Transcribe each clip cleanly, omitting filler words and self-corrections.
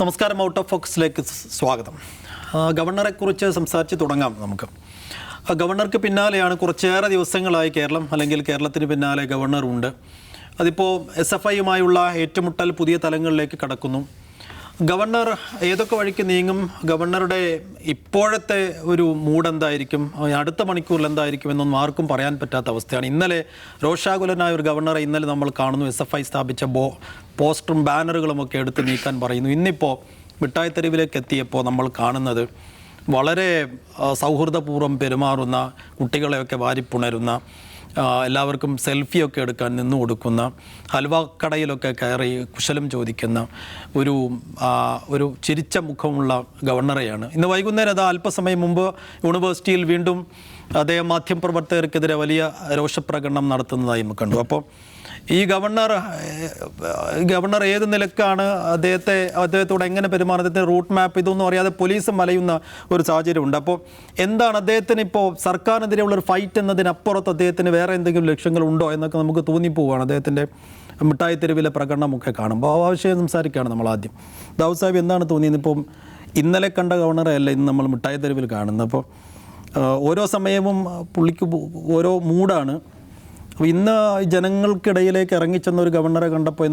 നമസ്കാരം. Out of ഫോക്കസിലേക്ക് സ്വാഗതം. ഗവർണറെക്കുറിച്ച് സംസാരിച്ച് തുടങ്ങാം നമുക്ക്. ഗവർണർക്ക് പിന്നാലെയാണ് കുറച്ചേറെ ദിവസങ്ങളായി കേരളം, അല്ലെങ്കിൽ കേരളത്തിന് പിന്നാലെ ഗവർണറുണ്ട്. അതിപ്പോൾ SFIയുമായുള്ള ഏറ്റുമുട്ടൽ പുതിയ തലങ്ങളിലേക്ക് കടക്കുന്നു. ഗവർണർ ഏതൊക്കെ വഴിക്ക് നീങ്ങും, ഗവർണറുടെ ഇപ്പോഴത്തെ ഒരു മൂഡ് എന്തായിരിക്കും, അടുത്ത മണിക്കൂറിൽ എന്തായിരിക്കും എന്നൊന്നും ആർക്കും പറയാൻ പറ്റാത്ത അവസ്ഥയാണ്. ഇന്നലെ രോഷാകുലനായ ഒരു ഗവർണറെ ഇന്നലെ നമ്മൾ കാണുന്നു. SFI സ്ഥാപിച്ച പോസ്റ്ററും ബാനറുകളുമൊക്കെ എടുത്ത് നീക്കാൻ പറയുന്നു. ഇന്നിപ്പോൾ മിഠായിത്തെരുവിലേക്ക് എത്തിയപ്പോൾ നമ്മൾ കാണുന്നത് വളരെ സൗഹൃദപൂർവ്വം പെരുമാറുന്ന, കുട്ടികളെയൊക്കെ വാരിപ്പുണരുന്ന, എല്ലാവർക്കും സെൽഫിയൊക്കെ എടുക്കാൻ നിന്നു കൊടുക്കുന്ന, ഹൽവ കടയിലൊക്കെ കയറി കുശലം ചോദിക്കുന്ന ഒരു ചിരിച്ച മുഖമുള്ള ഗവർണറെയാണ്. ഇന്ന് വൈകുന്നേരം അത് അല്പസമയം മുമ്പ് യൂണിവേഴ്സിറ്റിയിൽ വീണ്ടും അദ്ദേഹം മാധ്യമപ്രവർത്തകർക്കെതിരെ വലിയ രോഷപ്രകടനം നടത്തുന്നതായി നമുക്ക് കണ്ടു. അപ്പോൾ ഈ ഗവർണർ ഏത് നിലക്കാണ് അദ്ദേഹത്തോട് എങ്ങനെ പെരുമാറുന്നത്, അദ്ദേഹത്തിൻ്റെ റൂട്ട് മാപ്പ് ഇതൊന്നും അറിയാതെ പോലീസും മലയുന്ന ഒരു സാഹചര്യമുണ്ട്. അപ്പോൾ എന്താണ് അദ്ദേഹത്തിന് ഇപ്പോൾ സർക്കാരിനെതിരെയുള്ള ഒരു ഫൈറ്റ് എന്നതിനപ്പുറത്ത് അദ്ദേഹത്തിന് വേറെ എന്തെങ്കിലും ലക്ഷ്യങ്ങളുണ്ടോ എന്നൊക്കെ നമുക്ക് തോന്നിപ്പോവുകയാണ് അദ്ദേഹത്തിൻ്റെ മിഠായിത്തെരുവിലെ പ്രകടനമൊക്കെ കാണുമ്പോൾ. ആ വിഷയം സംസാരിക്കുകയാണ് നമ്മൾ ആദ്യം. ദാവൂദ് സാഹിബ്, എന്താണ് തോന്നിയത്? ഇപ്പം ഇന്നലെ കണ്ട ഗവർണറെ അല്ല ഇന്ന് നമ്മൾ മിഠായിത്തെരുവിൽ കാണുന്നത്. അപ്പോൾ ഓരോ സമയവും പുള്ളിക്ക് ഓരോ മൂഡാണ്. അപ്പോൾ ഇന്ന് ജനങ്ങൾക്കിടയിലേക്ക് ഇറങ്ങിച്ചെന്ന ഒരു ഗവർണറെ കണ്ടപ്പോൾ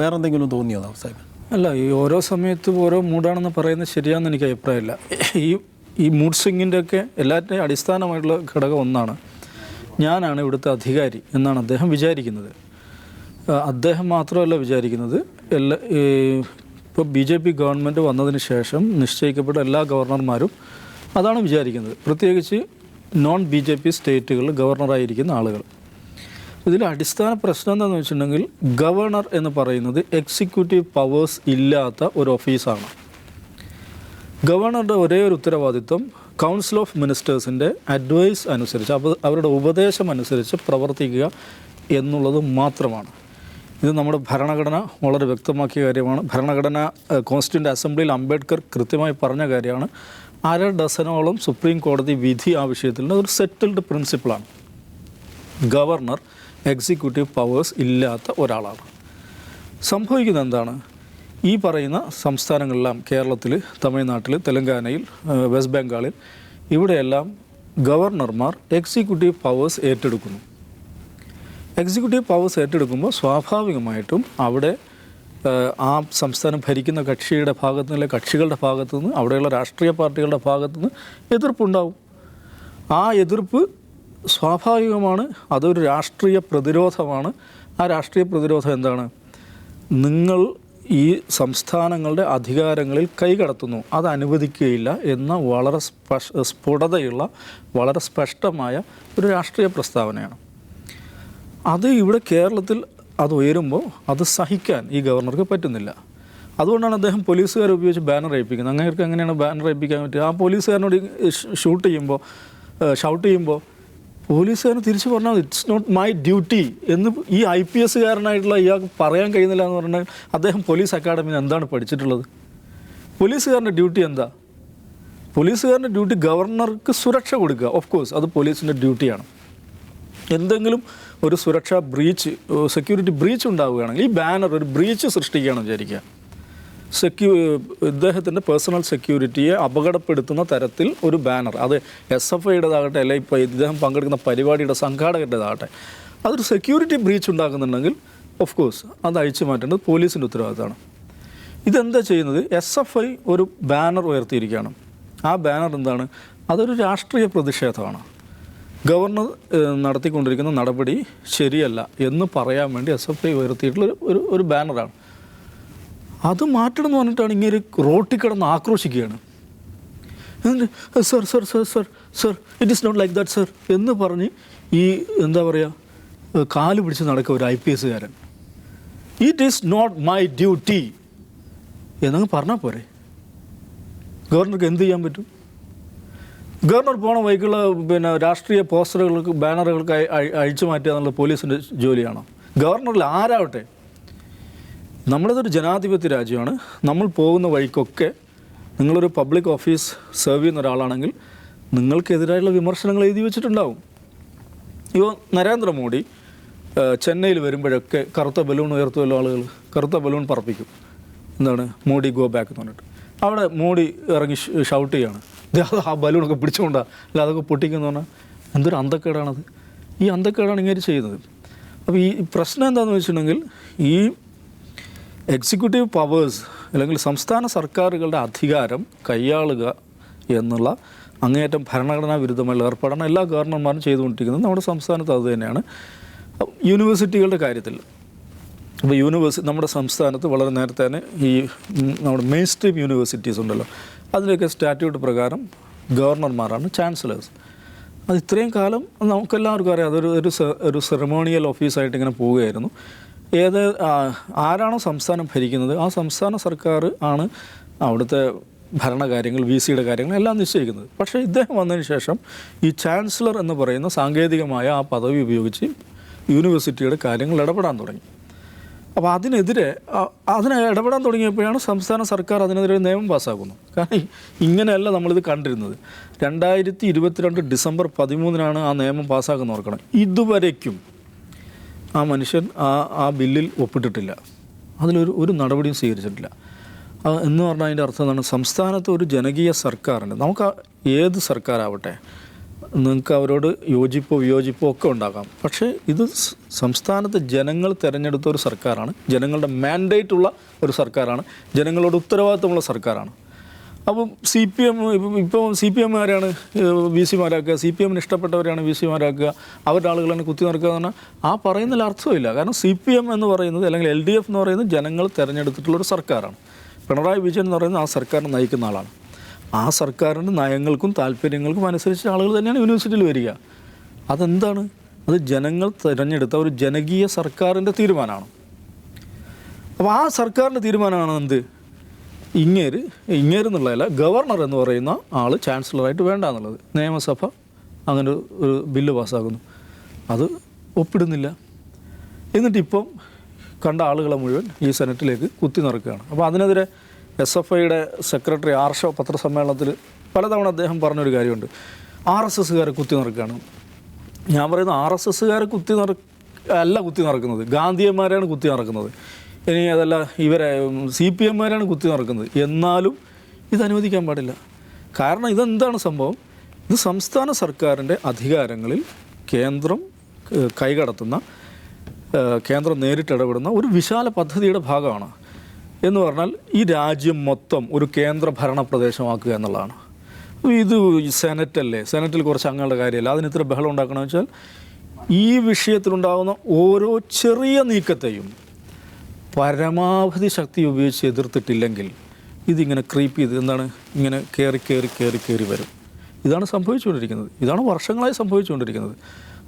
വേറെ എന്തെങ്കിലും തോന്നിയോ ദാവൂദ് സാഹിബ്? അല്ല, ഈ ഓരോ സമയത്തും ഓരോ മൂഡാണെന്ന് പറയുന്നത് ശരിയാണെന്ന് എനിക്ക് അഭിപ്രായമില്ല. ഈ മൂഡ് സ്വിങ്ങിൻ്റെ ഒക്കെ എല്ലാറ്റിൻ്റെയും അടിസ്ഥാനമായിട്ടുള്ള ഘടകം ഒന്നാണ്. ഞാനാണ് ഇവിടുത്തെ അധികാരി എന്നാണ് അദ്ദേഹം വിചാരിക്കുന്നത്. അദ്ദേഹം മാത്രമല്ല വിചാരിക്കുന്നത്, ഇപ്പോൾ BJP ഗവൺമെൻറ് വന്നതിന് ശേഷം നിശ്ചയിക്കപ്പെട്ട എല്ലാ ഗവർണർമാരും അതാണ് വിചാരിക്കുന്നത്. പ്രത്യേകിച്ച് നോൺ BJP സ്റ്റേറ്റുകളിൽ ഗവർണറായിരിക്കുന്ന ആളുകൾ. ഇതിൽ അടിസ്ഥാന പ്രശ്നം എന്താണെന്ന് വെച്ചിട്ടുണ്ടെങ്കിൽ, ഗവർണർ എന്ന് പറയുന്നത് എക്സിക്യൂട്ടീവ് പവേഴ്സ് ഇല്ലാത്ത ഒരു ഓഫീസാണ്. ഗവർണറുടെ ഒരേ ഒരു ഉത്തരവാദിത്വം കൗൺസിൽ ഓഫ് മിനിസ്റ്റേഴ്സിൻ്റെ അഡ്വൈസ് അനുസരിച്ച്, അവരുടെ ഉപദേശം അനുസരിച്ച് പ്രവർത്തിക്കുക എന്നുള്ളത് മാത്രമാണ്. ഇത് നമ്മുടെ ഭരണഘടന വളരെ വ്യക്തമാക്കിയ കാര്യമാണ്. കോൺസ്റ്റിറ്റ്യൂൻ്റ് അസംബ്ലിയിൽ അംബേദ്കർ കൃത്യമായി പറഞ്ഞ കാര്യമാണ്. 1/2 ഡസനോളം സുപ്രീം കോടതി വിധി ആ വിഷയത്തിൽ ഒരു സെറ്റിൽഡ് പ്രിൻസിപ്പിളാണ്. ഗവർണർ എക്സിക്യൂട്ടീവ് പവേഴ്സ് ഇല്ലാത്ത ഒരാളാണ്. സംഭവിക്കുന്നത് എന്താണ്? ഈ പറയുന്ന സംസ്ഥാനങ്ങളെല്ലാം, കേരളത്തിൽ, തമിഴ്നാട്ടിൽ, തെലങ്കാനയിൽ, വെസ്റ്റ് ബംഗാളിൽ, ഇവിടെയെല്ലാം ഗവർണർമാർ എക്സിക്യൂട്ടീവ് പവേഴ്സ് ഏറ്റെടുക്കുന്നു. എക്സിക്യൂട്ടീവ് പവേഴ്സ് ഏറ്റെടുക്കുമ്പോൾ സ്വാഭാവികമായിട്ടും അവിടെ ആ സംസ്ഥാനം ഭരിക്കുന്ന കക്ഷികളുടെ ഭാഗത്തു നിന്ന് അവിടെയുള്ള രാഷ്ട്രീയ പാർട്ടികളുടെ ഭാഗത്തു നിന്ന് എതിർപ്പുണ്ടാവും. ആ എതിർപ്പ് സ്വാഭാവികമാണ്. അതൊരു രാഷ്ട്രീയ പ്രതിരോധമാണ്. ആ രാഷ്ട്രീയ പ്രതിരോധം എന്താണ്? നിങ്ങൾ ഈ സംസ്ഥാനങ്ങളുടെ അധികാരങ്ങളിൽ കൈകടത്തുന്നു, അത് അനുവദിക്കുകയില്ല എന്ന വളരെ സ്ഫുടതയുള്ള, വളരെ സ്പഷ്ടമായ ഒരു രാഷ്ട്രീയ പ്രസ്താവനയാണ്. അത് ഇവിടെ കേരളത്തിൽ അത് ഉയരുമ്പോൾ അത് സഹിക്കാൻ ഈ ഗവർണർക്ക് പറ്റുന്നില്ല. അതുകൊണ്ടാണ് അദ്ദേഹം പോലീസുകാരെ ഉപയോഗിച്ച് ബാനർ ഏൽപ്പിക്കുന്നത്. അങ്ങനെയൊക്കെ എങ്ങനെയാണ് ബാനർ ഏൽപ്പിക്കാൻ പറ്റുക? ആ പോലീസുകാരനോട് ഷൗട്ട് ചെയ്യുമ്പോൾ പോലീസുകാരന് തിരിച്ചു പറഞ്ഞാൽ ഇറ്റ്സ് നോട്ട് മൈ ഡ്യൂട്ടി എന്ന് ഈ IPS കാരനായിട്ടുള്ള ഇയാൾക്ക് പറയാൻ കഴിയുന്നില്ല എന്ന് പറഞ്ഞാൽ അദ്ദേഹം പോലീസ് അക്കാഡമിയിൽ എന്താണ് പഠിച്ചിട്ടുള്ളത്? പോലീസുകാരൻ്റെ ഡ്യൂട്ടി എന്താ? പോലീസുകാരൻ്റെ ഡ്യൂട്ടി ഗവർണർക്ക് സുരക്ഷ കൊടുക്കുക. ഓഫ് കോഴ്സ് അത് പോലീസിൻ്റെ ഡ്യൂട്ടിയാണ്. എന്തെങ്കിലും ഒരു സുരക്ഷാ സെക്യൂരിറ്റി ബ്രീച്ച് ഉണ്ടാവുകയാണെങ്കിൽ ഈ ബാനർ ഒരു ബ്രീച്ച് സൃഷ്ടിക്കുകയാണെന്ന് വിചാരിക്കുക. ഇദ്ദേഹത്തിൻ്റെ പേഴ്സണൽ സെക്യൂരിറ്റിയെ അപകടപ്പെടുത്തുന്ന തരത്തിൽ ഒരു ബാനർ, അത് SFIയുടേതാകട്ടെ, അല്ലെങ്കിൽ ഇപ്പോൾ ഇദ്ദേഹം പങ്കെടുക്കുന്ന പരിപാടിയുടെ സംഘാടകരുടേതാകട്ടെ, അതൊരു സെക്യൂരിറ്റി ബ്രീച്ച് ഉണ്ടാക്കുന്നുണ്ടെങ്കിൽ ഓഫ് കോഴ്സ് അത് അഴിച്ചു മാറ്റേണ്ടത് പോലീസിൻ്റെ ഉത്തരവാദിത്തമാണ്. ഇതെന്താ ചെയ്യുന്നത്? SFI ഒരു ബാനർ ഉയർത്തിയിരിക്കുകയാണ്. ആ ബാനർ എന്താണ്? അതൊരു രാഷ്ട്രീയ പ്രതിഷേധമാണ്. ഗവർണർ നടത്തിക്കൊണ്ടിരിക്കുന്ന നടപടി ശരിയല്ല എന്ന് പറയാൻ വേണ്ടി SFI ഉയർത്തിയിട്ടുള്ള ഒരു ബാനറാണ്. അത് മാറ്റണം എന്ന് പറഞ്ഞിട്ടാണ് ഇങ്ങനെ റോട്ടിൽ കിടന്ന് ആക്രോശിക്കുകയാണ്. Sir sir sir sir sir it is not like that sir എന്ന് പറഞ്ഞ് ഈ എന്താ പറയുക, കാല് പിടിച്ച് നടക്കുക ഒരു IPS കാരൻ. It is not my duty എന്നങ്ങ് പറഞ്ഞാൽ പോരെ? ഗവർണർക്ക് എന്ത് ചെയ്യാൻ പറ്റും? ഗവർണർ പോണ വഴിക്കുള്ള രാഷ്ട്രീയ പോസ്റ്ററുകൾക്ക്, ബാനറുകൾക്ക് അഴിച്ചു മാറ്റുക എന്നുള്ളത് പോലീസിൻ്റെ ജോലിയാണോ? ഗവർണറിൽ ആരാവട്ടെ, നമ്മളിതൊരു ജനാധിപത്യ രാജ്യമാണ്. നമ്മൾ പോകുന്ന വഴിക്കൊക്കെ നിങ്ങളൊരു പബ്ലിക് ഓഫീസ് സെർവ് ചെയ്യുന്ന ഒരാളാണെങ്കിൽ നിങ്ങൾക്കെതിരായുള്ള വിമർശനങ്ങൾ എഴുതി വെച്ചിട്ടുണ്ടാവും. ഇപ്പോൾ നരേന്ദ്രമോദി ചെന്നൈയിൽ വരുമ്പോഴൊക്കെ കറുത്ത ബലൂൺ ഉയർത്തുമല്ലോ ആളുകൾ, കറുത്ത ബലൂൺ പറപ്പിക്കും. എന്താണ് മോഡി ഗോ ബാക്ക് എന്ന് പറഞ്ഞിട്ട്. അവിടെ മോഡി ഇറങ്ങി ഷൗട്ട് ചെയ്യാണ്, അത് ആ ബലൂണൊക്കെ പിടിച്ചുകൊണ്ടാണ്, അല്ല അതൊക്കെ പൊട്ടിക്കുമെന്ന് പറഞ്ഞാൽ എന്തൊരു അന്തക്കേടാണത്. ഈ അന്തക്കേടാണ് ഇങ്ങനെ ചെയ്യുന്നത്. അപ്പോൾ ഈ പ്രശ്നം എന്താണെന്ന് വെച്ചിട്ടുണ്ടെങ്കിൽ ഈ എക്സിക്യൂട്ടീവ് പവേഴ്സ് അല്ലെങ്കിൽ സംസ്ഥാന സർക്കാരുകളുടെ അധികാരം കൈയാളുക എന്നുള്ള അങ്ങേയറ്റം ഭരണഘടനാ വിരുദ്ധമായ ഏർപ്പാടാണ് എല്ലാ ഗവർണർമാരും ചെയ്തുകൊണ്ടിരിക്കുന്നത്. നമ്മുടെ സംസ്ഥാനത്ത് അത് തന്നെയാണ്. യൂണിവേഴ്സിറ്റികളുടെ കാര്യത്തിൽ ഇപ്പോൾ നമ്മുടെ സംസ്ഥാനത്ത് വളരെ നേരത്തെ തന്നെ ഈ നമ്മുടെ മെയിൻ സ്ട്രീം യൂണിവേഴ്സിറ്റീസ് ഉണ്ടല്ലോ, അതിൻ്റെയൊക്കെ സ്റ്റാറ്റ്യൂട്ട് പ്രകാരം ഗവർണർമാരാണ് ചാൻസലേഴ്സ്. അത് ഇത്രയും കാലം നമുക്കെല്ലാവർക്കും അറിയാം, ഒരു സെറമോണിയൽ ഓഫീസായിട്ട് ഇങ്ങനെ പോവുകയായിരുന്നു. ആരാണോ സംസ്ഥാനം ഭരിക്കുന്നത് ആ സംസ്ഥാന സർക്കാർ ആണ് അവിടുത്തെ ഭരണകാര്യങ്ങൾ, VCയുടെ കാര്യങ്ങൾ എല്ലാം നിശ്ചയിക്കുന്നത്. പക്ഷേ ഇദ്ദേഹം വന്നതിന് ശേഷം ഈ ചാൻസലർ എന്ന് പറയുന്ന സാങ്കേതികമായ ആ പദവി ഉപയോഗിച്ച് യൂണിവേഴ്സിറ്റിയുടെ കാര്യങ്ങൾ ഇടപെടാൻ തുടങ്ങി. അപ്പോൾ അതിനെ ഇടപെടാൻ തുടങ്ങിയപ്പോഴാണ് സംസ്ഥാന സർക്കാർ അതിനെതിരെ നിയമം പാസ്സാക്കുന്നത്. കാരണം ഇങ്ങനെയല്ല നമ്മളിത് കണ്ടിരുന്നത്. 2022 ഡിസംബർ 13 ആ നിയമം പാസ്സാക്കുന്ന ഓർക്കണം. ഇതുവരയ്ക്കും ആ മനുഷ്യൻ ആ ബില്ലിൽ ഒപ്പിട്ടിട്ടില്ല, അതിലൊരു നടപടിയും സ്വീകരിച്ചിട്ടില്ല. എന്ന് പറഞ്ഞാൽ അതിൻ്റെ അർത്ഥം എന്താണ്? സംസ്ഥാനത്ത് ഒരു ജനകീയ സർക്കാരുണ്ട്. നമുക്ക് ഏത് സർക്കാരാവട്ടെ, നിങ്ങൾക്ക് അവരോട് യോജിപ്പോ വിയോജിപ്പോ ഒക്കെ ഉണ്ടാകാം. പക്ഷേ ഇത് സംസ്ഥാനത്ത് ജനങ്ങൾ തിരഞ്ഞെടുത്ത ഒരു സർക്കാരാണ്, ജനങ്ങളുടെ മാൻഡേറ്റുള്ള ഒരു സർക്കാരാണ്, ജനങ്ങളോട് ഉത്തരവാദിത്തമുള്ള സർക്കാരാണ്. അപ്പം ഇപ്പോൾ CPM-കാരാണ് VC-മാരാക്കുക, CPM-ന് ഇഷ്ടപ്പെട്ടവരെയാണ് VC-മാരാക്കുക, അവരുടെ ആളുകളാണ് കുത്തി നിറക്കുക എന്ന് പറഞ്ഞാൽ ആ പറയുന്നതിൽ അർത്ഥമില്ല. കാരണം CPM എന്ന് പറയുന്നത് അല്ലെങ്കിൽ LDF എന്ന് പറയുന്നത് ജനങ്ങൾ തിരഞ്ഞെടുത്തിട്ടുള്ളൊരു സർക്കാരാണ്. പിണറായി വിജയൻ എന്ന് പറയുന്നത് ആ സർക്കാരിനെ നയിക്കുന്ന ആളാണ്. ആ സർക്കാരിൻ്റെ നയങ്ങൾക്കും താല്പര്യങ്ങൾക്കും അനുസരിച്ച് ആളുകൾ തന്നെയാണ് യൂണിവേഴ്സിറ്റിയിൽ വരിക. അതെന്താണ്? അത് ജനങ്ങൾ തിരഞ്ഞെടുത്ത ഒരു ജനകീയ സർക്കാരിൻ്റെ തീരുമാനമാണ്. അപ്പോൾ ആ സർക്കാരിൻ്റെ തീരുമാനമാണ് എന്ത്? ഇങ്ങേര് എന്നുള്ളതല്ല, ഗവർണർ എന്ന് പറയുന്ന ആൾ ചാൻസലറായിട്ട് വേണ്ട എന്നുള്ളത്. നിയമസഭ അങ്ങനെ ഒരു ബില്ല് പാസ്സാക്കുന്നു, അത് ഒപ്പിടുന്നില്ല. എന്നിട്ടിപ്പം കണ്ട ആളുകളെ മുഴുവൻ ഈ സെനറ്റിലേക്ക് കുത്തി നിറക്കുകയാണ്. അപ്പോൾ അതിനെതിരെ SFIയുടെ സെക്രട്ടറി ആർഷോ പത്രസമ്മേളനത്തിൽ പലതവണ അദ്ദേഹം പറഞ്ഞൊരു കാര്യമുണ്ട്, RSSകാരെ കുത്തി നിറക്കുകയാണ്. ഞാൻ പറയുന്നത് RSSകാരെ കുത്തി നിറക്കുന്നത്, ഗാന്ധിയന്മാരെയാണ് കുത്തി നിറക്കുന്നത്. ഇനി അതല്ല, ഇവരെ CPM-മാരാണ് കുത്തി നിറക്കുന്നത്. എന്നാലും ഇത് അനുവദിക്കാൻ പാടില്ല. കാരണം ഇതെന്താണ് സംഭവം? ഇത് സംസ്ഥാന സർക്കാരിൻ്റെ അധികാരങ്ങളിൽ കേന്ദ്രം കൈകടത്തുന്ന, കേന്ദ്രം നേരിട്ടിടപെടുന്ന ഒരു വിശാല പദ്ധതിയുടെ ഭാഗമാണ്. എന്ന് പറഞ്ഞാൽ ഈ രാജ്യം മൊത്തം ഒരു കേന്ദ്ര ഭരണ പ്രദേശമാക്കുക എന്നുള്ളതാണ്. ഇത് സെനറ്റല്ലേ, സെനറ്റിൽ കുറച്ച് അംഗങ്ങളുടെ കാര്യമല്ല, അതിന് ഇത്ര ബഹളം ഉണ്ടാക്കണമെന്ന് വെച്ചാൽ ഈ വിഷയത്തിലുണ്ടാകുന്ന ഓരോ ചെറിയ നീക്കത്തെയും പരമാവധി ശക്തി ഉപയോഗിച്ച് എതിർത്തിട്ടില്ലെങ്കിൽ ഇതിങ്ങനെ ക്രീപ്പ് ചെയ്ത് എന്താണ് ഇങ്ങനെ കയറി വരും. ഇതാണ് സംഭവിച്ചുകൊണ്ടിരിക്കുന്നത്. ഇതാണ് വർഷങ്ങളായി സംഭവിച്ചുകൊണ്ടിരിക്കുന്നത്.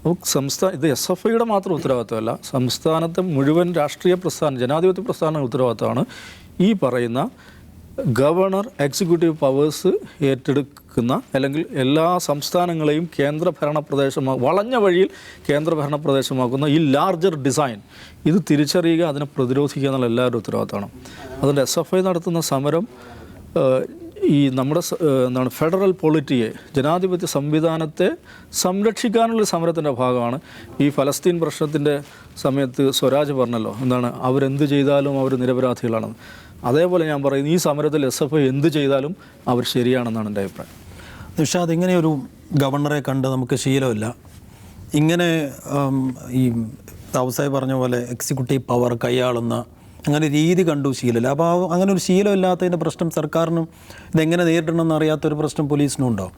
അപ്പോൾ ഇത് SFIയുടെ മാത്രം ഉത്തരവാദിത്തമല്ല, സംസ്ഥാനത്തെ മുഴുവൻ രാഷ്ട്രീയ പ്രസ്ഥാനം, ജനാധിപത്യ പ്രസ്ഥാന ഉത്തരവാദിത്തമാണ് ഈ പറയുന്ന ഗവർണർ എക്സിക്യൂട്ടീവ് പവേഴ്സ് ഏറ്റെടുക്കുന്ന, അല്ലെങ്കിൽ എല്ലാ സംസ്ഥാനങ്ങളെയും കേന്ദ്രഭരണ വളഞ്ഞ വഴിയിൽ കേന്ദ്രഭരണ പ്രദേശമാക്കുന്ന ഈ ലാർജർ ഡിസൈൻ ഇത് തിരിച്ചറിയുക, അതിനെ പ്രതിരോധിക്കുക എന്നുള്ള എല്ലാവരുടെ ഉത്തരവാദിത്തമാണ്. അതുകൊണ്ട് SFI നടത്തുന്ന സമരം ഈ നമ്മുടെ ഫെഡറൽ പൊളിറ്റിയെ, ജനാധിപത്യ സംവിധാനത്തെ സംരക്ഷിക്കാനുള്ള സമരത്തിൻ്റെ ഭാഗമാണ്. ഈ ഫലസ്തീൻ പ്രശ്നത്തിൻ്റെ സമയത്ത് സ്വരാജ് പറഞ്ഞല്ലോ, അവരെന്ത് ചെയ്താലും അവർ നിരപരാധികളാണെന്ന്. അതേപോലെ ഞാൻ പറയുന്നു, ഈ സമരത്തിൽ SFI എന്ത് ചെയ്താലും അവർ ശരിയാണെന്നാണ് എൻ്റെ അഭിപ്രായം. നിഷാദ്, ഇങ്ങനെ ഒരു ഗവർണറെ കണ്ട് നമുക്ക് ശീലമില്ല. ഇങ്ങനെ ഈ ദാവൂദ് പറഞ്ഞ പോലെ എക്സിക്യൂട്ടീവ് പവർ കൈയാളുന്ന അങ്ങനെ രീതി കണ്ടു ശീലമില്ല. അപ്പോൾ അങ്ങനെ ഒരു ശീലമില്ലാത്തതിൻ്റെ പ്രശ്നം സർക്കാരിനും ഇതെങ്ങനെ നേരിടണമെന്ന് അറിയാത്തൊരു പ്രശ്നം പോലീസിനും ഉണ്ടോ?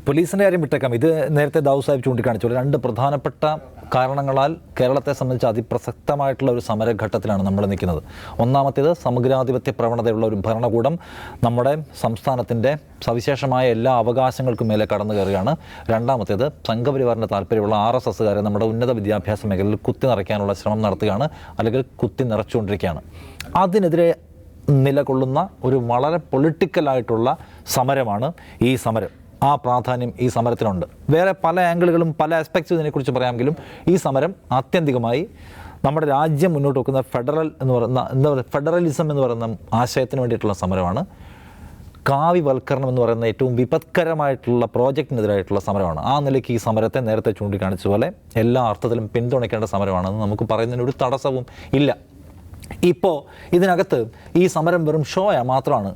പോലീസിൻ്റെ കാര്യം വിട്ടേക്കാം. ഇത് നേരത്തെ ദാവൂദ് സാഹിബ് ചൂണ്ടിക്കാണിച്ചോളൂ, 2 പ്രധാനപ്പെട്ട കാരണങ്ങളാൽ കേരളത്തെ സംബന്ധിച്ച് അതിപ്രസക്തമായിട്ടുള്ള ഒരു സമരഘട്ടത്തിലാണ് നമ്മൾ നിൽക്കുന്നത്. ഒന്നാമത്തേത്, സമഗ്രാധിപത്യ പ്രവണതയുള്ള ഒരു ഭരണകൂടം നമ്മുടെ സംസ്ഥാനത്തിൻ്റെ സവിശേഷമായ എല്ലാ അവകാശങ്ങൾക്കും മേലെ കടന്നു കയറുകയാണ്. രണ്ടാമത്തേത്, സംഘപരിവാറിൻ്റെ താല്പര്യമുള്ള RSSകാരെ നമ്മുടെ ഉന്നത വിദ്യാഭ്യാസ മേഖലയിൽ കുത്തി നിറയ്ക്കാനുള്ള ശ്രമം നടത്തുകയാണ്, അല്ലെങ്കിൽ കുത്തി നിറച്ചുകൊണ്ടിരിക്കുകയാണ്. അതിനെതിരെ നിലകൊള്ളുന്ന ഒരു വളരെ പൊളിറ്റിക്കലായിട്ടുള്ള സമരമാണ് ഈ സമരം. ആ പ്രാധാന്യം ഈ സമരത്തിനുണ്ട്. വേറെ പല ആംഗിളുകളും പല ആസ്പെക്ട്സും ഇതിനെക്കുറിച്ച് പറയാമെങ്കിലും ഈ സമരം ആത്യന്തികമായി നമ്മുടെ രാജ്യം മുന്നോട്ട് വെക്കുന്ന ഫെഡറലിസം എന്ന് പറയുന്ന ആശയത്തിന് വേണ്ടിയിട്ടുള്ള സമരമാണ്. കാവ്യവൽക്കരണം എന്ന് പറയുന്ന ഏറ്റവും വിപത്കരമായിട്ടുള്ള പ്രോജക്റ്റിനെതിരായിട്ടുള്ള സമരമാണ്. ആ നിലയ്ക്ക് ഈ സമരത്തെ നേരത്തെ ചൂണ്ടിക്കാണിച്ച പോലെ എല്ലാ അർത്ഥത്തിലും പിന്തുണയ്ക്കേണ്ട സമരമാണെന്ന് നമുക്ക് പറയുന്നതിന് ഒരു തടസ്സവും ഇല്ല. ഇപ്പോൾ ഇതിനകത്ത് ഈ സമരം വെറും മാത്രമാണ്.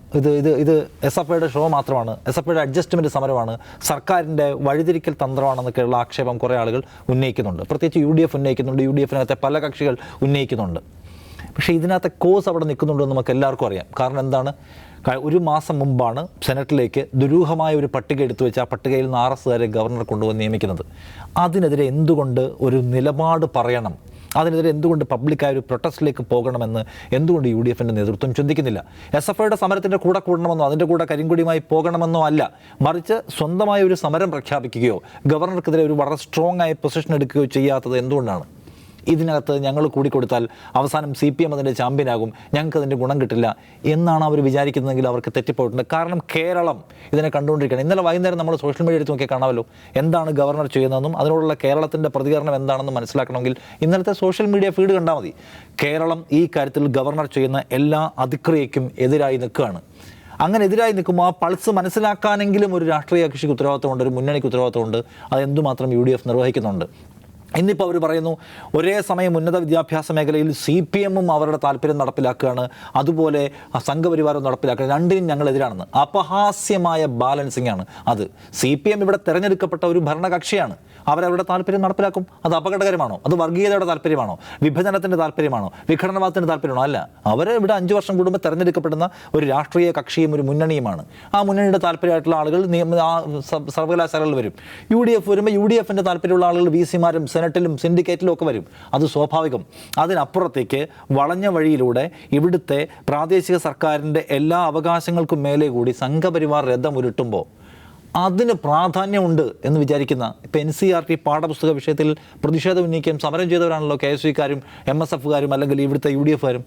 ഇത് SFIയുടെ ഷോ മാത്രമാണ്, SFIയുടെ അഡ്ജസ്റ്റ്മെൻറ്റ് സമരമാണ്, സർക്കാരിൻ്റെ വഴിതിരിക്കൽ തന്ത്രമാണെന്നൊക്കെയുള്ള ആക്ഷേപം കുറേ ആളുകൾ ഉന്നയിക്കുന്നുണ്ട്. പ്രത്യേകിച്ച് UDF ഉന്നയിക്കുന്നുണ്ട്, UDFിനകത്തെ പല കക്ഷികൾ ഉന്നയിക്കുന്നുണ്ട്. പക്ഷേ ഇതിനകത്തെ കോസ് അവിടെ നിൽക്കുന്നുണ്ടെന്ന് നമുക്ക് എല്ലാവർക്കും അറിയാം. കാരണം എന്താണ്? ഒരു മാസം മുമ്പാണ് സെനറ്റിലേക്ക് ദുരൂഹമായ ഒരു പട്ടിക എടുത്തു വെച്ച് ആ പട്ടികയിൽ നിന്ന് RSകാരെ ഗവർണർ കൊണ്ടുവന്ന് നിയമിക്കുന്നത്. അതിനെതിരെ എന്തുകൊണ്ട് ഒരു നിലപാട് പറയണം, അതിനെതിരെ എന്തുകൊണ്ട് പബ്ലിക്കായ ഒരു പ്രൊട്ടസ്റ്റിലേക്ക് പോകണമെന്ന് എന്തുകൊണ്ട് UDFിൻ്റെ നേതൃത്വം ചിന്തിക്കുന്നില്ല? SFIയുടെ സമരത്തിൻ്റെ കൂടെ കൂടണമെന്നോ അതിൻ്റെ കൂടെ കരിങ്കൊടിയുമായി പോകണമെന്നോ അല്ല, മറിച്ച് സ്വന്തമായ ഒരു സമരം പ്രഖ്യാപിക്കുകയോ ഗവർണർക്കെതിരെ ഒരു വളരെ സ്ട്രോങ് ആയ പൊസിഷൻ എടുക്കുകയോ ചെയ്യാത്തത് എന്തുകൊണ്ടാണ്? ഇതിനകത്ത് ഞങ്ങൾ കൂടിക്കൊടുത്താൽ അവസാനം CPM അതിൻ്റെ ചാമ്പ്യനാകും, ഞങ്ങൾക്ക് അതിൻ്റെ ഗുണം കിട്ടില്ല എന്നാണ് അവർ വിചാരിക്കുന്നതെങ്കിൽ അവർക്ക് തെറ്റിപ്പോയിട്ടുണ്ട്. കാരണം കേരളം ഇതിനെ കണ്ടുകൊണ്ടിരിക്കുകയാണ്. ഇന്നലെ വൈകുന്നേരം നമ്മൾ സോഷ്യൽ മീഡിയ എടുത്ത് നോക്കിയാൽ കാണാമല്ലോ എന്താണ് ഗവർണർ ചെയ്യുന്നതെന്നും അതിനോടുള്ള കേരളത്തിൻ്റെ പ്രതികരണം എന്താണെന്ന് മനസ്സിലാക്കണമെങ്കിൽ ഇന്നലത്തെ സോഷ്യൽ മീഡിയ ഫീഡ് കണ്ടാൽ മതി. കേരളം ഈ കാര്യത്തിൽ ഗവർണർ ചെയ്യുന്ന എല്ലാ അതിക്രിയയ്ക്കും എതിരായി നിൽക്കുകയാണ്. അങ്ങനെ എതിരായി നിൽക്കുമ്പോൾ ആ പൾസ് മനസ്സിലാക്കാനെങ്കിലും ഒരു രാഷ്ട്രീയ കക്ഷിക്ക് ഉത്തരവാദിത്തമുണ്ട്, ഒരു മുന്നണിക്ക് ഉത്തരവാദിത്തമുണ്ട്. അതെന്തുമാത്രം UDF നിർവഹിക്കുന്നുണ്ട്. ഇന്നിപ്പോൾ അവർ പറയുന്നു ഒരേ സമയം ഉന്നത വിദ്യാഭ്യാസ മേഖലയിൽ CPMും അവരുടെ താല്പര്യം നടപ്പിലാക്കുകയാണ്, അതുപോലെ സംഘപരിവാരം നടപ്പിലാക്കുകയാണ്, രണ്ടിനും ഞങ്ങൾ എതിരാണെന്ന്. അപഹാസ്യമായ ബാലൻസിംഗ് ആണ് അത്. CPM ഇവിടെ തിരഞ്ഞെടുക്കപ്പെട്ട ഒരു ഭരണകക്ഷിയാണ്, അവരവരുടെ താല്പര്യം നടപ്പിലാക്കും. അത് അപകടകരമാണോ? അത് വർഗീയതയുടെ താല്പര്യമാണോ? വിഭജനത്തിൻ്റെ താല്പര്യമാണോ? വിഘടനവാദത്തിൻ്റെ താല്പര്യമാണോ? അല്ല. അവർ ഇവിടെ 5 വർഷം കൂടുമ്പോൾ തിരഞ്ഞെടുക്കപ്പെടുന്ന ഒരു രാഷ്ട്രീയ കക്ഷിയും ഒരു മുന്നണിയുമാണ്. ആ മുന്നണിയുടെ താല്പര്യമായിട്ടുള്ള ആളുകൾ സർവകലാശാലകളിൽ വരും. UDF വരുമ്പോൾ UDFിൻ്റെ താല്പര്യമുള്ള ആളുകൾ VCമാരും സെനറ്റിലും സിൻഡിക്കേറ്റിലും ഒക്കെ വരും. അത് സ്വാഭാവികം. അതിനപ്പുറത്തേക്ക് വളഞ്ഞ വഴിയിലൂടെ ഇവിടുത്തെ പ്രാദേശിക സർക്കാരിൻ്റെ എല്ലാ അവകാശങ്ങൾക്കും മേലെ കൂടി സംഘപരിവാർ രഥം ഉരുട്ടുമ്പോൾ അതിന് പ്രാധാന്യമുണ്ട് എന്ന് വിചാരിക്കുന്ന ഇപ്പോൾ NCERT പാഠപുസ്തക വിഷയത്തിൽ പ്രതിഷേധം ഉന്നയിക്കുകയും സമരം ചെയ്തവരാണല്ലോ KSUക്കാരും MSFകാരും അല്ലെങ്കിൽ ഇവിടുത്തെ UDFകാരും.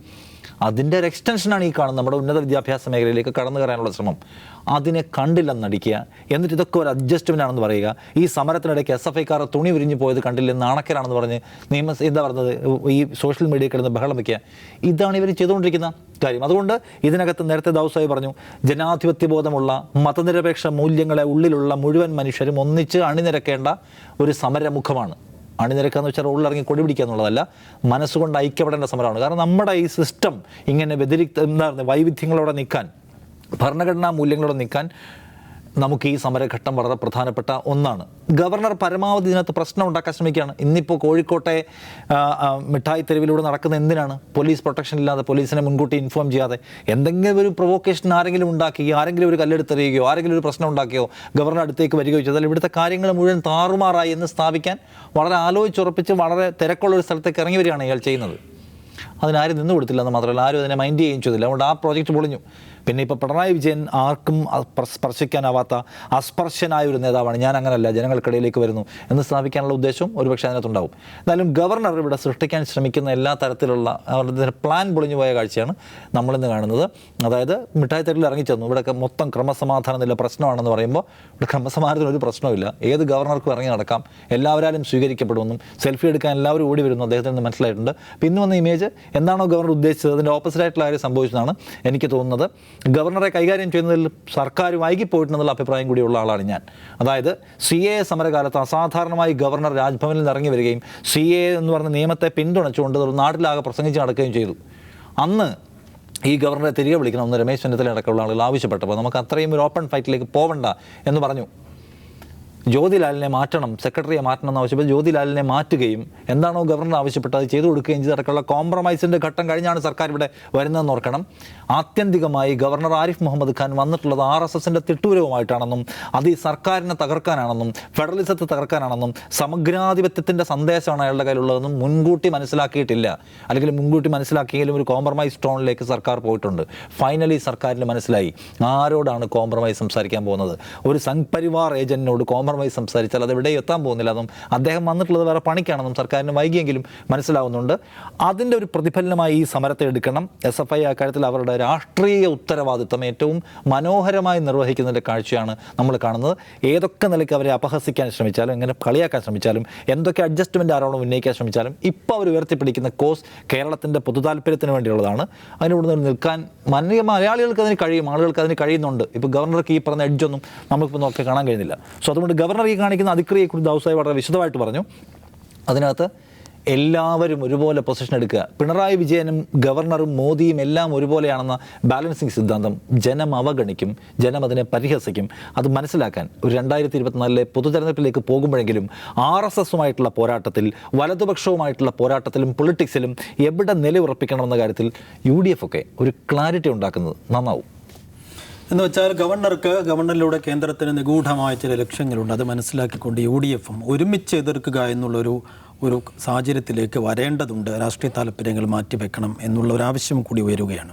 അതിൻ്റെ ഒരു എക്സ്റ്റൻഷനാണ് ഈ കാണുന്നത് നമ്മുടെ ഉന്നത വിദ്യാഭ്യാസ മേഖലയിലേക്ക് കടന്നു കയറാനുള്ള ശ്രമം. അതിനെ കണ്ടില്ലെന്നടിക്കുക, എന്നിട്ട് ഇതൊക്കെ ഒരു അഡ്ജസ്റ്റ്മെൻ്റ് ആണെന്ന് പറയുക. ഈ സമരത്തിനിടയ്ക്ക് SFIക്കാർ തുണി ഉരിഞ്ഞു പോയത് കണ്ടില്ലെന്ന് നാണക്കേടാണെന്ന് പറഞ്ഞ് എന്താ പറഞ്ഞത്, ഈ സോഷ്യൽ മീഡിയയിൽ കിടന്ന് ബഹളം വയ്ക്കുക. ഇതാണ് ഇവർ ചെയ്തുകൊണ്ടിരിക്കുന്ന കാര്യം. അതുകൊണ്ട് ഇതിനകത്ത് നേരത്തെ ദാവൂസായി പറഞ്ഞു, ജനാധിപത്യബോധമുള്ള മതനിരപേക്ഷ മൂല്യങ്ങളെ ഉള്ളിലുള്ള മുഴുവൻ മനുഷ്യരും ഒന്നിച്ച് അണിനിരക്കേണ്ട ഒരു സമരമുഖമാണ്. അണിനിരക്കുക എന്ന് വെച്ചാൽ റോഡിലിറങ്ങി കൊടി പിടിക്കുക എന്നുള്ളതല്ല, മനസ്സുകൊണ്ട് ഐക്യപ്പെടേണ്ട സമരമാണ്. കാരണം നമ്മുടെ ഈ സിസ്റ്റം ഇങ്ങനെ വൈവിധ്യങ്ങളോടെ നിൽക്കാൻ, ഭരണഘടനാ മൂല്യങ്ങളോടെ നിൽക്കാൻ നമുക്ക് ഈ സമരഘട്ടം വളരെ പ്രധാനപ്പെട്ട ഒന്നാണ്. ഗവർണർ പരമാവധി ഇതിനകത്ത് പ്രശ്നം ഉണ്ടാക്കാൻ ശ്രമിക്കുകയാണ്. ഇന്നിപ്പോൾ കോഴിക്കോട്ടെ മിഠായി തെരുവിലൂടെ നടക്കുന്ന എന്തിനാണ്? പോലീസ് പ്രൊട്ടക്ഷൻ ഇല്ലാതെ, പോലീസിനെ മുൻകൂട്ടി ഇൻഫോം ചെയ്യാതെ എന്തെങ്കിലും ഒരു പ്രൊവോക്കേഷൻ ആരെങ്കിലും ഉണ്ടാക്കുകയോ, ആരെങ്കിലും ഒരു കല്ലെടുത്തെറിയുകയോ, ആരെങ്കിലും ഒരു പ്രശ്നം ഉണ്ടാക്കുകയോ ഗവർണർ അടുത്തേക്ക് വരികയോ ചെയ്താൽ ഇവിടുത്തെ കാര്യങ്ങൾ മുഴുവൻ താറുമാറായി എന്ന് സ്ഥാപിക്കാൻ വളരെ ആലോചിച്ചുറപ്പിച്ച് വളരെ തിരക്കുള്ളൊരു സ്ഥലത്തേക്ക് ഇറങ്ങി വരികയാണ് ഇയാൾ ചെയ്യുന്നത്. അതിനാരും നിന്നു കൊടുത്തില്ലെന്ന് മാത്രമല്ല ആരും അതിനെ മൈൻഡ് ചെയ്യുകയും ചെയ്തില്ല. അതുകൊണ്ട് ആ പ്രോജക്റ്റ് പൊളിഞ്ഞു. പിന്നെ ഇപ്പോൾ പിണറായി വിജയൻ ആർക്കും സ്പർശിക്കാനാവാത്ത അസ്പർശനായ ഒരു നേതാവാണ്, ഞാൻ അങ്ങനല്ല, ജനങ്ങൾക്കിടയിലേക്ക് വരുന്നു എന്ന് സ്ഥാപിക്കാനുള്ള ഉദ്ദേശവും ഒരുപക്ഷെ അതിനകത്തുണ്ടാവും. എന്നാലും ഗവർണർ ഇവിടെ സൃഷ്ടിക്കാൻ ശ്രമിക്കുന്ന എല്ലാ തരത്തിലുള്ള അവരുടെ പ്ലാൻ പൊളിഞ്ഞു പോയ കാഴ്ചയാണ് നമ്മളിന്ന് കാണുന്നത്. അതായത് മിഠായി തെരുവിൽ ഇറങ്ങിച്ചെന്നു, ഇവിടെയൊക്കെ മൊത്തം ക്രമസമാധാനം നില പ്രശ്നമാണെന്ന് പറയുമ്പോൾ ഇവിടെ ക്രമസമാധാനത്തിന് ഒരു പ്രശ്നമില്ല, ഏത് ഗവർണർക്കും ഇറങ്ങി നടക്കാം, എല്ലാവരും സ്വീകരിക്കപ്പെടുമെന്നും സെൽഫി എടുക്കാൻ എല്ലാവരും ഓടി വരുന്നു അദ്ദേഹത്തിന് നിന്ന് മനസ്സിലായിട്ടുണ്ട്. പിന്നെ വന്ന ഇമേജ് എന്താണോ ഗവർണർ ഉദ്ദേശിച്ചത് അതിൻ്റെ ഓപ്പോസിറ്റായിട്ടുള്ള കാര്യം സംഭവിച്ചതാണ് എനിക്ക് തോന്നുന്നത്. ഗവർണറെ കൈകാര്യം ചെയ്യുന്നതിൽ സർക്കാർ വൈകിപ്പോയിട്ടുണ്ടെന്നുള്ള അഭിപ്രായം കൂടിയുള്ള ആളാണ് ഞാൻ. അതായത് CAA സമരകാലത്ത് അസാധാരണമായി ഗവർണർ രാജ്ഭവനിൽ നിന്ന് ഇറങ്ങി വരികയും CAA എന്ന് പറഞ്ഞ നിയമത്തെ പിന്തുണച്ചുകൊണ്ട് നാട്ടിലാകെ പ്രസംഗിച്ച് നടക്കുകയും ചെയ്തു. അന്ന് ഈ ഗവർണറെ തിരികെ വിളിക്കണമെന്ന് രമേശ് ചെന്നിത്തല അടക്കമുള്ള ആളുകൾ ആവശ്യപ്പെട്ടപ്പോൾ നമുക്ക് അത്രയും ഒരു ഓപ്പൺ ഫൈറ്റിലേക്ക് പോകണ്ട എന്ന് പറഞ്ഞു. ജ്യോതിലാലിനെ മാറ്റണം, സെക്രട്ടറിയെ മാറ്റണം എന്നാവശ്യപ്പോൾ ജ്യോതിലാലിനെ മാറ്റുകയും എന്താണോ ഗവർണർ ആവശ്യപ്പെട്ടത് അത് ചെയ്തു കൊടുക്കുകയും ചെയ്തടക്കമുള്ള കോംപ്രമൈസിൻ്റെ ഘട്ടം കഴിഞ്ഞാണ് സർക്കാർ ഇവിടെ വരുന്നതെന്ന് ഓർക്കണം. ആത്യന്തികമായി ഗവർണർ ആരിഫ് മുഹമ്മദ് ഖാൻ വന്നിട്ടുള്ളത് RSSൻ്റെ തിട്ടൂരവുമായിട്ടാണെന്നും അത് ഈ സർക്കാരിനെ തകർക്കാനാണെന്നും ഫെഡറലിസത്തെ തകർക്കാനാണെന്നും സമഗ്രാധിപത്യത്തിൻ്റെ സന്ദേശമാണ് അയാളുടെ കയ്യിലുള്ളതെന്നും മുൻകൂട്ടി മനസ്സിലാക്കിയിട്ടില്ല. അല്ലെങ്കിൽ മുൻകൂട്ടി മനസ്സിലാക്കിയെങ്കിലും ഒരു കോംപ്രമൈസ് ടോണിലേക്ക് സർക്കാർ പോയിട്ടുണ്ട്. ഫൈനലി സർക്കാരിന് മനസ്സിലായി ആരോടാണ് കോംപ്രമൈസ് സംസാരിക്കാൻ പോകുന്നത്. ഒരു സംഘ് പരിവാർ ഏജന്റിനോട് കോംപ്രമൈസ് സംസാരിച്ചാൽ അത് എവിടെ എത്താൻ പോകുന്നില്ല എന്നും അദ്ദേഹം വന്നിട്ടുള്ളത് വേറെ പണിക്കാണെന്നും സർക്കാരിന് വൈകിയെങ്കിലും മനസ്സിലാവുന്നുണ്ട്. അതിൻ്റെ ഒരു പ്രതിഫലനമായി ഈ സമരത്തെ എടുക്കണം. SFI അക്കാര്യത്തിൽ അവരുടെ രാഷ്ട്രീയ ഉത്തരവാദിത്വം ഏറ്റവും മനോഹരമായി നിർവഹിക്കുന്നതിൻ്റെ കാഴ്ചയാണ് നമ്മൾ കാണുന്നത്. ഏതൊക്കെ നിലയ്ക്ക് അവരെ അപഹസിക്കാൻ ശ്രമിച്ചാലും, എങ്ങനെ കളിയാക്കാൻ ശ്രമിച്ചാലും, എന്തൊക്കെ അഡ്ജസ്റ്റ്മെൻറ്റ് ആരോണം ഉന്നയിക്കാൻ ശ്രമിച്ചാലും ഇപ്പോൾ അവർ ഉയർത്തിപ്പിടിക്കുന്ന കോസ് കേരളത്തിൻ്റെ പൊതുതാല്പര്യത്തിന് വേണ്ടിയുള്ളതാണ്. അതിനോട് നിൽക്കാൻ മലയാളികൾക്ക് അതിന് കഴിയും, ആളുകൾക്ക് അതിന് കഴിയുന്നുണ്ട്. ഇപ്പോൾ ഗവർണർക്ക് ഈ പറഞ്ഞ എഡ്ജൊന്നും നമുക്കിപ്പോൾ നോക്കി കാണാൻ കഴിയുന്നില്ല. സോ അതുകൊണ്ട് ഗവർണർ ഈ കാണിക്കുന്ന അതിക്രിയയെക്കുറിച്ച് ദാവൂസായി വളരെ വിശദമായിട്ട് പറഞ്ഞു. അതിനകത്ത് എല്ലാവരും ഒരുപോലെ പൊസിഷൻ എടുക്കുക, പിണറായി വിജയനും ഗവർണറും മോദിയും എല്ലാം ഒരുപോലെയാണെന്ന ബാലൻസിങ് സിദ്ധാന്തം ജനം അവഗണിക്കും, ജനം അതിനെ പരിഹസിക്കും. അത് മനസ്സിലാക്കാൻ ഒരു 2024 പൊതുതെരഞ്ഞെടുപ്പിലേക്ക് പോകുമ്പോഴെങ്കിലും RSSുമായിട്ടുള്ള പോരാട്ടത്തിൽ, വലതുപക്ഷവുമായിട്ടുള്ള പോരാട്ടത്തിലും പൊളിറ്റിക്സിലും എവിടെ നിലയുറപ്പിക്കണമെന്ന കാര്യത്തിൽ UDF ഒക്കെ ഒരു ക്ലാരിറ്റി ഉണ്ടാക്കുന്നത് നന്നാവും. എന്ന് വെച്ചാൽ ഗവർണറിലൂടെ കേന്ദ്രത്തിന് നിഗൂഢമായ ചില ലക്ഷ്യങ്ങളുണ്ട്. അത് മനസ്സിലാക്കിക്കൊണ്ട് UDFും ഒരുമിച്ച് എതിർക്കുക എന്നുള്ളൊരു സാഹചര്യത്തിലേക്ക് വരേണ്ടതുണ്ട്. രാഷ്ട്രീയ താല്പര്യങ്ങൾ മാറ്റിവെക്കണം എന്നുള്ള ഒരു ആവശ്യം കൂടി ഉയരുകയാണ്.